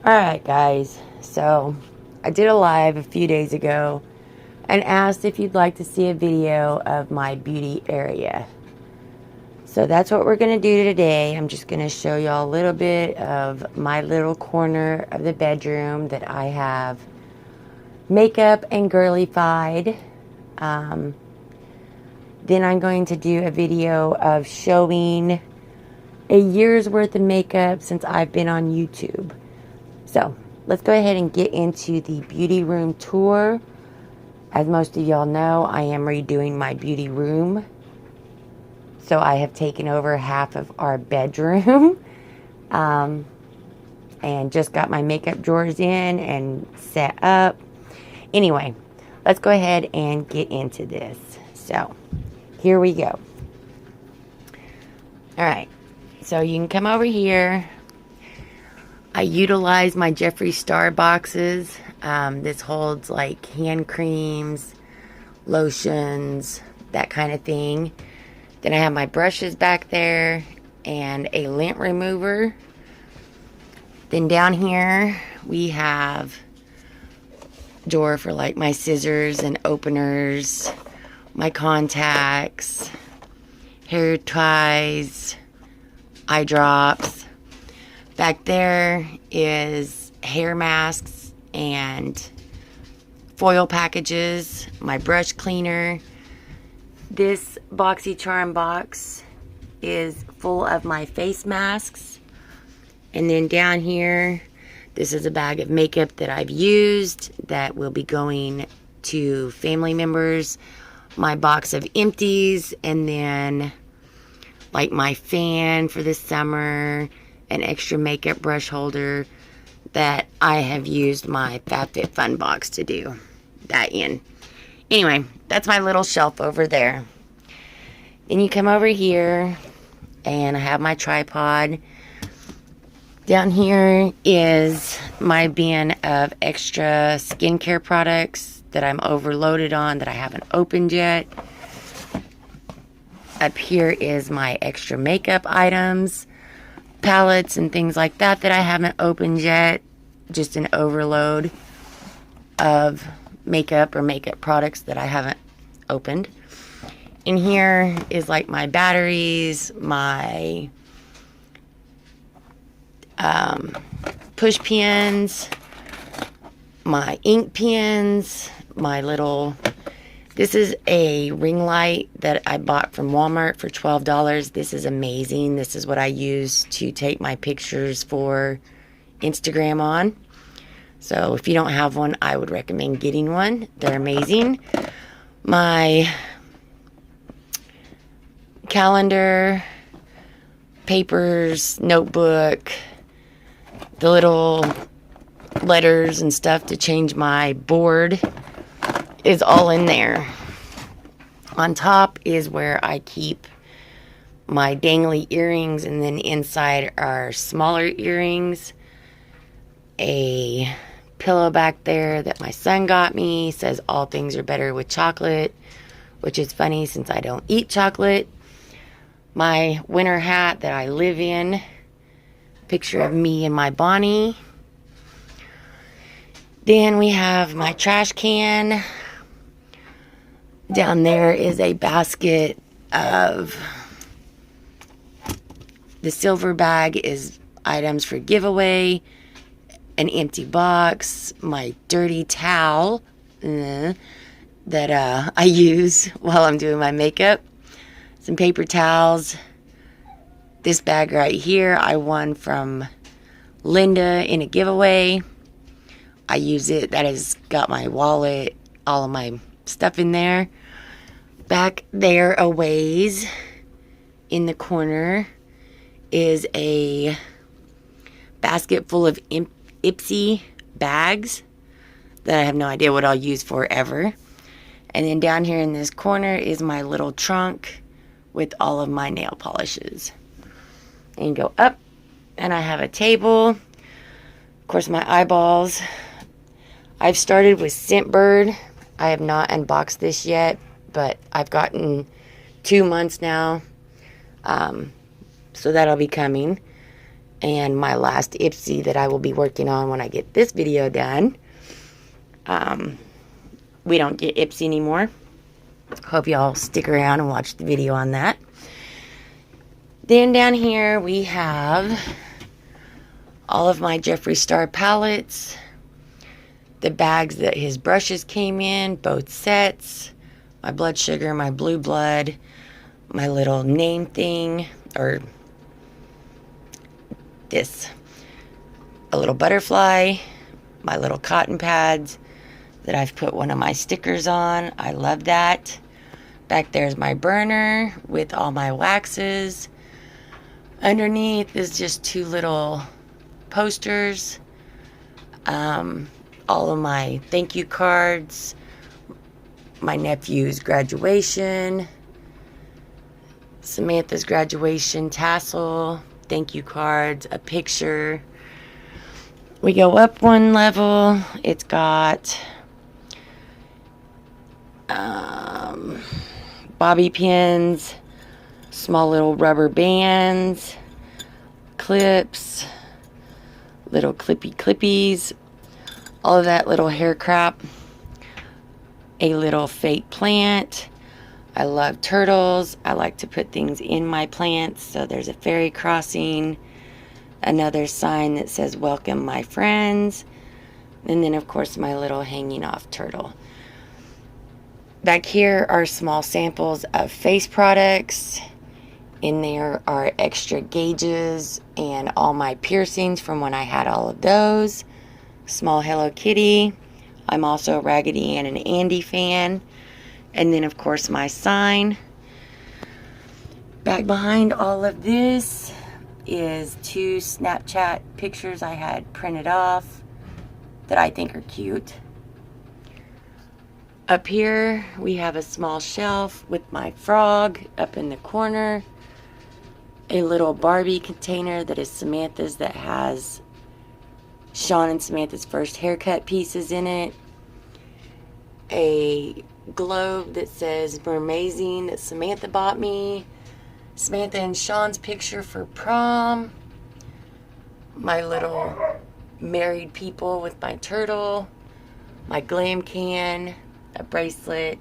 Alright guys, so I did a live a few days ago and asked if you'd like to see a video of my beauty area. So that's what we're going to do today. I'm just going to show y'all a little bit of my little corner of the bedroom that I have makeup and girlified. Then I'm going to do a video of showing a year's worth of makeup since I've been on YouTube. So let's go ahead and get into the beauty room tour. As most of y'all know, I am redoing my beauty room. So I have taken over half of our bedroom. And just got my makeup drawers in and set up. Anyway, let's go ahead and get into this. So here we go. Alright, so you can come over here. I utilize my Jeffree Star boxes. This holds like hand creams, lotions, that kind of thing. Then I have my brushes back there and a lint remover. Then down here we have a drawer for like my scissors and openers, my contacts, hair ties, eye drops. Back there is hair masks and foil packages, my brush cleaner. This Boxycharm box is full of my face masks. And then down here, this is a bag of makeup that I've used that will be going to family members. My box of empties, and then like my fan for the summer, an extra makeup brush holder that I have used my Fabfitfun box to do that in. Anyway, that's my little shelf over there. Then you come over here and I have my tripod. Down here is my bin of extra skincare products that I'm overloaded on that I haven't opened yet. Up here is my extra makeup items, palettes and things like that that I haven't opened yet. Just an overload of makeup or makeup products that I haven't opened. In here is like my batteries, my push pins, my ink pens, my little... This is a ring light that I bought from Walmart for $12. This is amazing. This is what I use to take my pictures for Instagram on. So if you don't have one, I would recommend getting one. They're amazing. My calendar, papers, notebook, the little letters and stuff to change my board is all in there. On top is where I keep my dangly earrings, and then inside are smaller earrings. A pillow back there that my son got me, says all things are better with chocolate, which is funny since I don't eat chocolate. My winter hat that I live in, picture of me and my Bonnie. Then we have my trash can. Down there is a basket of... The silver bag is items for giveaway. An empty box. My dirty towel that I use while I'm doing my makeup. Some paper towels. This bag right here I won from Linda in a giveaway. I use it. That has got my wallet, all of my stuff in there. Back there a ways in the corner is a basket full of Ipsy bags that I have no idea what I'll use for ever. And then down here in this corner is my little trunk with all of my nail polishes. And go up and I have a table. Of course, my eyeballs. I've started with Scentbird. I have not unboxed this yet, but I've gotten 2 months now. So that'll be coming. and my last Ipsy that I will be working on when I get this video done. We don't get Ipsy anymore. Hope y'all stick around and watch the video on that. Then down here we have all of my Jeffree Star palettes, the bags that his brushes came in, both sets, my blood sugar, my blue blood, my little name thing, or this, a little butterfly, my little cotton pads that I've put one of my stickers on. I love that. Back there's my burner with all my waxes. Underneath is just two little posters. All of my thank you cards, my nephew's graduation, Samantha's graduation tassel, thank you cards, a picture. We go up one level. It's got bobby pins, small little rubber bands, clips, little clippies, all of that little hair crap, a little fake plant. I love turtles. I like to put things in my plants. So there's a ferry crossing, another sign that says welcome my friends, and then of course my little hanging off turtle. Back here are small samples of face products. In there are extra gauges and all my piercings from when I had all of those. Small Hello Kitty. I'm also a Raggedy Ann and Andy fan. And then of course my sign. Back behind all of this is two Snapchat pictures I had printed off that I think are cute. Up here we have a small shelf with my frog up in the corner. A little Barbie container that is Samantha's that has Sean and Samantha's first haircut pieces in it. A globe that says Mermazing that Samantha bought me. Samantha and Sean's picture for prom. My little married people with my turtle. My glam can. A bracelet.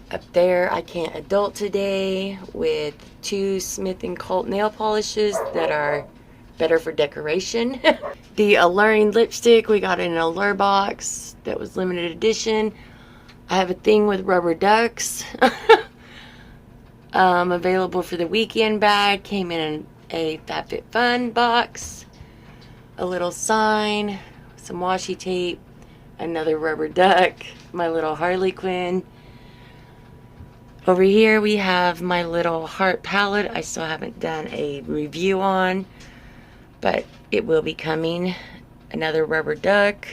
Up there, I Can't Adult Today with two Smith & Colt nail polishes that are better for decoration. The Alluring lipstick, we got in an Allure box that was limited edition. I have a thing with rubber ducks. Available for the weekend bag. Came in a Fabfitfun box. A little sign, some washi tape, another rubber duck, my little Harley Quinn. Over here we have my little heart palette. I still haven't done a review on, but it will be coming. Another rubber duck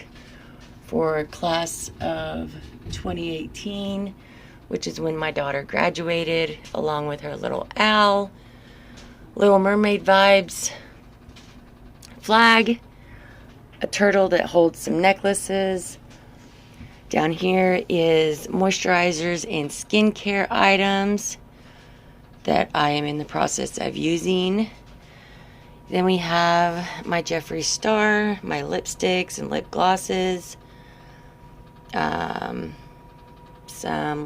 for class of 2018, which is when my daughter graduated, along with her little owl. Little Mermaid vibes flag. A turtle that holds some necklaces. Down here is moisturizers and skincare items that I am in the process of using. Then we have my Jeffree Star, my lipsticks and lip glosses, some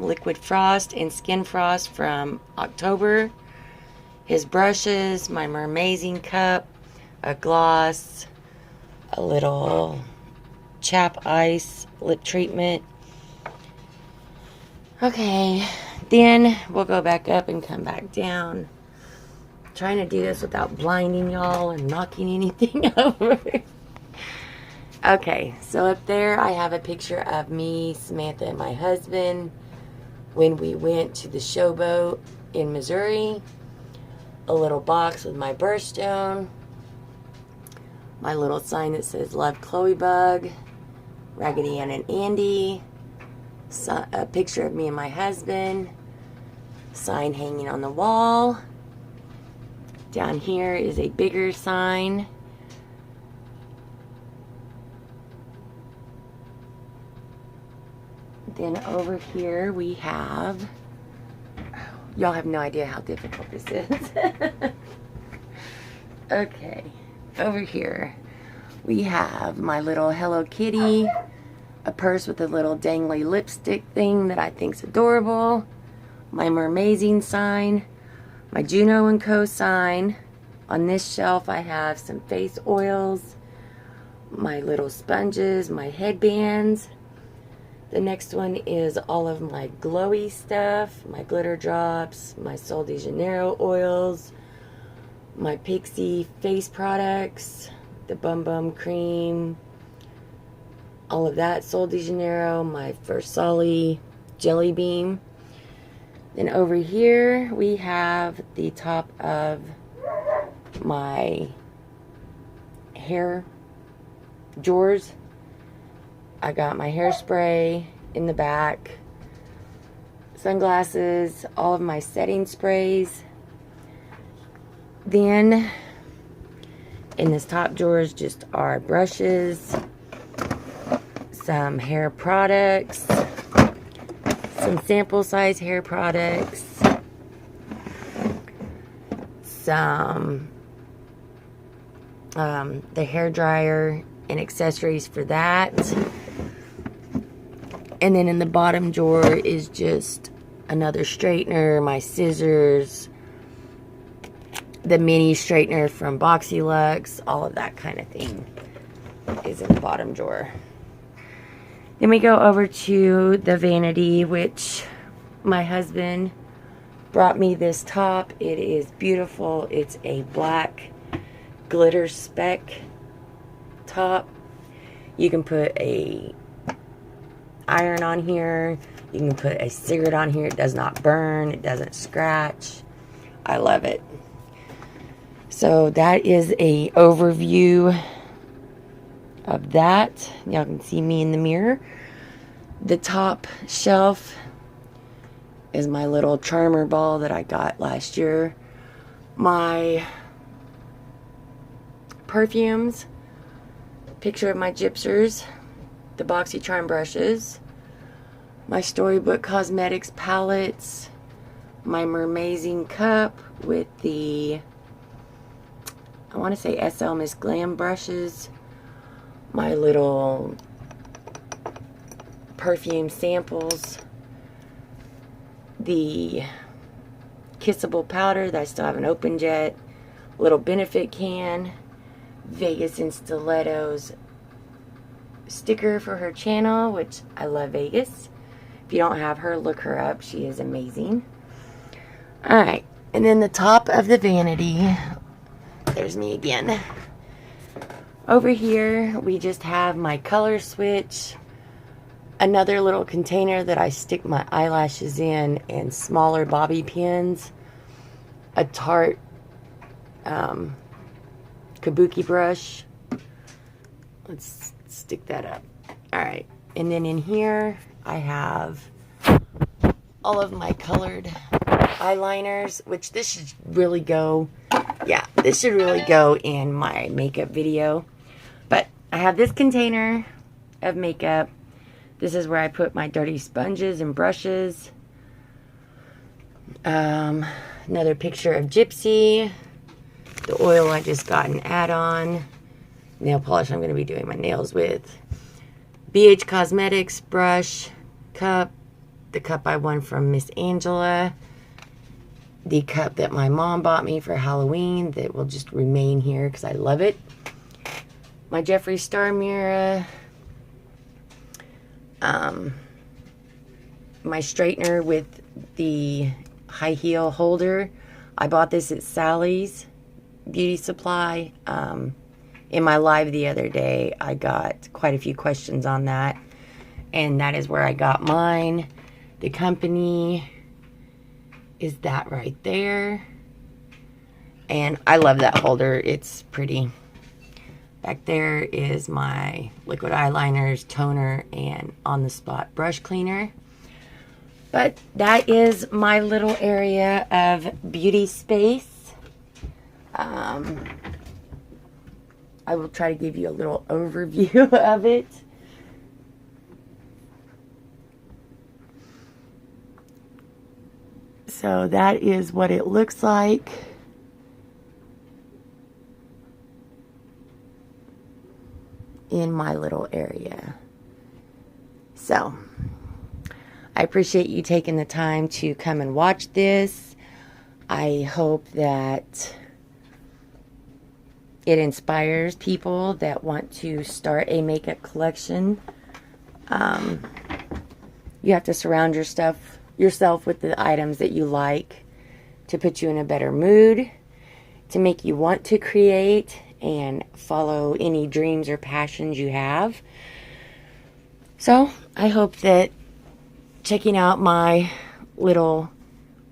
liquid frost and skin frost from October, his brushes, my Mermazing cup, a gloss, a little Chap Ice lip treatment. Okay, then we'll go back up and come back down. I'm trying to do this without blinding y'all and knocking anything over. Okay, so up there I have a picture of me, Samantha, and my husband when we went to the Showboat in Missouri. A little box with my birthstone. My little sign that says Love Chloe Bug. Raggedy Ann and Andy. A picture of me and my husband. Sign hanging on the wall. Down here is a bigger sign. Then over here we have, y'all have no idea how difficult this is. Okay, over here we have my little Hello Kitty, a purse with a little dangly lipstick thing that I think's adorable, my Mermazing sign, my Juno Co sign. On this shelf I have some face oils, my little sponges, my headbands. The next one is all of my glowy stuff, my glitter drops, my Sol de Janeiro oils, my Pixie face products, the Bum Bum cream, all of that Sol de Janeiro, my Versali jelly beam. Then over here we have the top of my hair drawers. I got my hairspray in the back, sunglasses, all of my setting sprays. Then in this top drawers just are brushes, some hair products, some sample size hair products, some the hair dryer and accessories for that. And then in the bottom drawer is just another straightener, my scissors, the mini straightener from Boxycharm, all of that kind of thing is in the bottom drawer. Then we go over to the vanity, which my husband brought me this top. It is beautiful. It's a black glitter speck top. You can put a iron on here. You can put a cigarette on here. It does not burn. It doesn't scratch. I love it. So that is a overview of that. Y'all can see me in the mirror. The top shelf is my little charmer ball that I got last year. My perfumes, picture of my gypsers, the Boxycharm brushes, my Storybook Cosmetics palettes, my Mermazing cup with the, I want to say SL Miss Glam brushes, my little perfume samples, the kissable powder that I still haven't opened yet, little Benefit can, Vegas and Stilettos sticker for her channel, which I love Vegas. If you don't have her, look her up. She is amazing. Alright, and then the top of the vanity, there's me again. Over here, we just have my color switch, another little container that I stick my eyelashes in, and smaller bobby pins, a Tarte kabuki brush. Let's stick that up. Alright, and then in here I have all of my colored eyeliners, which this should really go, yeah, this should really go in my makeup video. But I have this container of makeup. This is where I put my dirty sponges and brushes. Another picture of Gypsy. The oil I just got an add-on. Nail polish I'm going to be doing my nails with. BH Cosmetics brush, cup. The cup I won from Miss Angela. The cup that my mom bought me for Halloween that will just remain here because I love it. My Jeffree Star mirror. My straightener with the high heel holder. I bought this at Sally's Beauty Supply. In my live the other day, I got quite a few questions on that. And that is where I got mine. The company is that right there. And I love that holder. It's pretty. Back there is my liquid eyeliners, toner, and on-the-spot brush cleaner. But that is my little area of beauty space. I will try to give you a little overview of it. So that is what it looks like. in my little area. So, I appreciate you taking the time to come and watch this. I hope that it inspires people that want to start a makeup collection. You have to surround yourself with the items that you like to put you in a better mood, to make you want to create and follow any dreams or passions you have. So I hope that checking out my little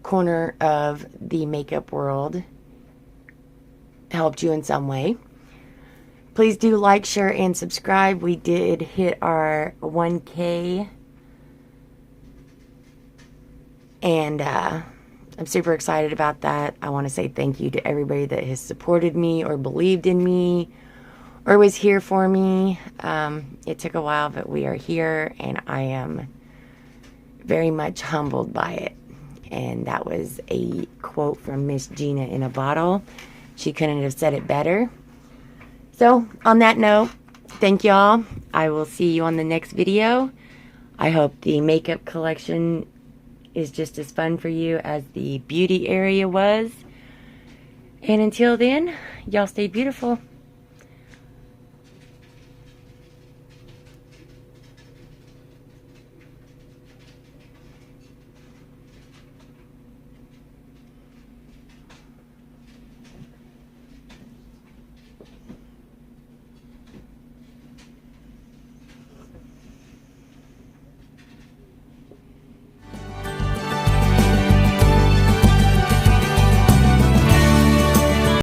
corner of the makeup world helped you in some way. Please do like, share, and subscribe. We did hit our 1K, and I'm super excited about that. I want to say thank you to everybody that has supported me or believed in me or was here for me. It took a while, but we are here, and I am very much humbled by it. And that was a quote from Miss Gina in a bottle. She couldn't have said it better. So, on that note, thank y'all. I will see you on the next video. I hope the makeup collection is just as fun for you as the beauty area was. And until then, y'all stay beautiful.